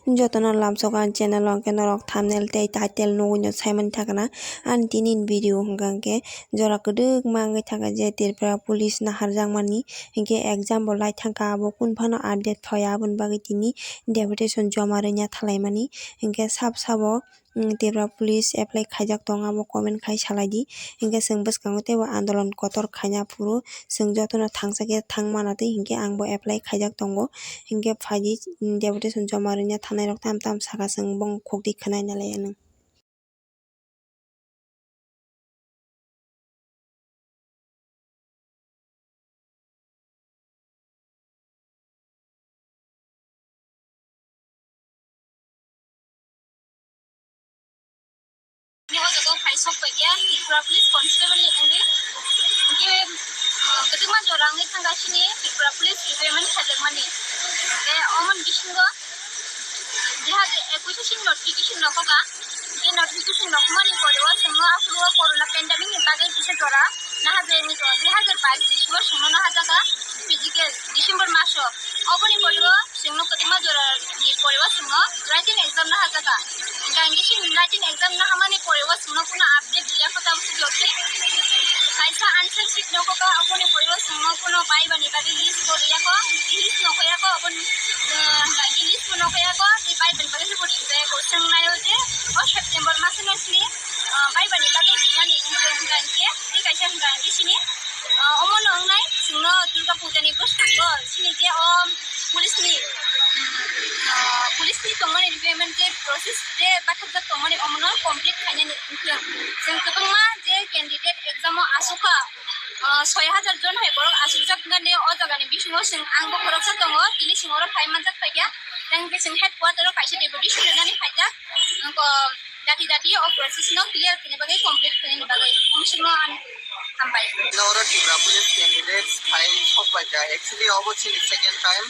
jotona lamsokan channel onke norok thumbnail tei title nuguino saimani thakana ani tini video hingkake jora kwdwk mangai thaka je Tripura police naharjakmani hingke exam bo laithangka abo kunfano update phaia aboni bagui tini deputation joma rwnya thalaimani hingke sab o Tripura police apply khaijak tongo abo comment khai salaidi hingke chwng bwskango teibo andolon kotor khaina phuru chwng jotono thangsa khe thangmana tei hingke angbo apply khaijak tongo hingke phaiji deputation joma rwnya thanai rok tam saka chwng bong khukti khwnai nalai ano. Tripura Police Constable ni ongge ingke kedema jorangi thangasini Tripura Police Recruitment khajakmani omon bisingo deha 21 notification nokoga ye notification nokmani korewa sungno afro corona pandemic ni bagui bisa jora nahabe ni 2022 December sungno nahajaga physical December maso oboni korewa sungno kedema jora ni korewa sungno writing exam nahajaga English writing exam nahamani korewa sungno kuna update dia kota bujote kaisa answer sheet nokoga oboni korewa sungno kuno baibani bagui list koreya ko list nokoya ko oboni list nokoya ko baibani bagui koreya ko sungnayo je o September maso nasni baibani bagui dinani ingke kaisa hingki sini omono ongnai sungno Durga Puja ni bwskango sini je o police ni tongmani recruitment je process je bathakjak tongmani omono complete khainani ingkhe जों गोबांमा जे candidate exam o asuka 6000 jon hai borok asukjak gane o jagani bisingo जों angbo khoroksa tongo tini singoro phaimanjak phaikya tengke जों headquarter o kaisa deputation rwjani phaijak dati o process no clear khine bagai complete khine bagai omsino an hambai Nora Tripura Police candidates file sophaija actually obviously second time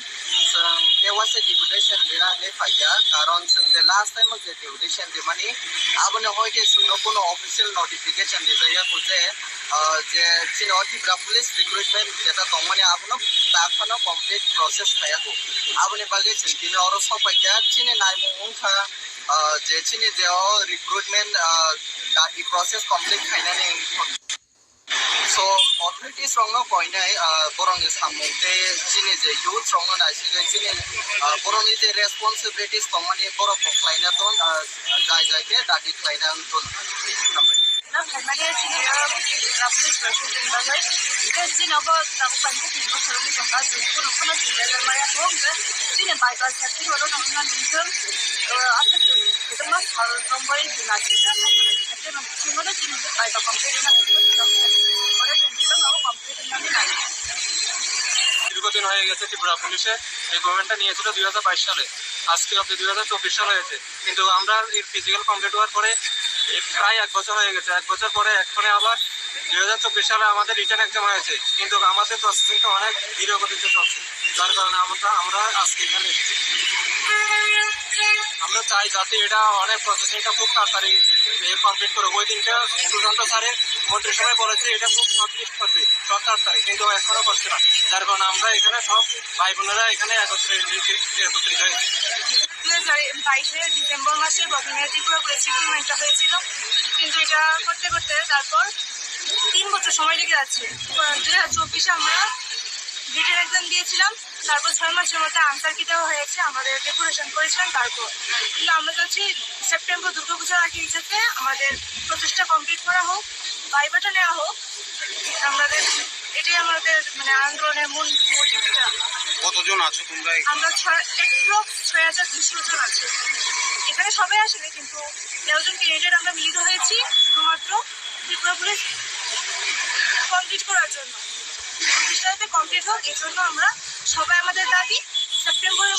so there was a deputation dirane phaija karon जों the last time of the deputation dimani abone hoike sungno kono official notification dijaya kuje je chino Tripura Police recruitment jeta tongmani abono takhano complete process khayako abone bagai जों tini oro sophaija chini naimung ungkha je chini je recruitment dati process complete khainani so authorities rongno koinai borong samungte chini je youth rongno naisige chini borong ni je responsibilities tongmani borok khlaina ton jai ke dati khlaina ton na bhamare chini police prosecution bagai ke chini obo tabu panche tinbo sorobi toka kuno kuno tinja maya hom chini bypass chatti holo namna ninjum asa kedema sal nombori dinati na chatti no chini chini bypass complete na দীর্ঘদিন হয়ে গেছে ত্রিপুরা পুলিশে এই গভর্নমেন্টটা নিয়েছিল 2022 সালে আজকে অব্দি 2024 সাল হয়েছে কিন্তু আমরা এর ফিজিক্যাল কমপ্লিট হওয়ার পরে প্রায় 1 বছর হয়ে গেছে 1 বছর পরে এখনো আবার 2024 সালে আমাদের রিটার্ন এক্সাম হয়েছে কিন্তু আমাদের প্রসেসিংটা অনেক ধীর গতিতে চলছে যার কারণে আমরা আজকে এখানে এসেছি আমরা চাই যাতে এটা অনেক প্রসেসিংটা খুব তাড়াতাড়ি কমপ্লিট করে ওই দিনটা সুশান্ত স্যারের মন্ত্রিসভায় বলেছে এটা খুব কমপ্লিট করবে 7 তারিখ কিন্তু এখনো করছে না যার কারণে আমরা এখানে সব ভাই বোনেরা এখানে একত্রিত হয়েছি 2022 ডিসেম্বর মাসে প্রথমে ত্রিপুরা পুলিশ রিক্রুটমেন্টটা হয়েছিল কিন্তু এটা করতে করতে তারপর 3 বছর সময় লেগে যাচ্ছে 2024 আমরা রিটেন এক্সাম দিয়েছিলাম তারপর 6 মাসের মধ্যে আনসার কি দেওয়া হয়েছে আমাদের ডেকোরেশন করেছিলাম তারপর কিন্তু আমরা চাচ্ছি সেপ্টেম্বর দুর্গাপূজার আগে যাতে আমাদের প্রসেসটা কমপ্লিট করা হোক ভাইভাটা নেওয়া হোক আমাদের এটাই আমাদের মানে আন্দোলনের মূল মোটিভটা কতজন আছো তোমরা আমরা 6200 জন আছি এখানে সবাই আসেনি কিন্তু 11 জন ক্যান্ডিডেট আমরা মিলিত হয়েছি শুধুমাত্র ত্রিপুরা পুলিশ কমপ্লিট করার জন্য প্রতিষ্ঠাতে কমপ্লিট হোক এই জন্য আমরা সবাই আমাদের দাবি সেপ্টেম্বরের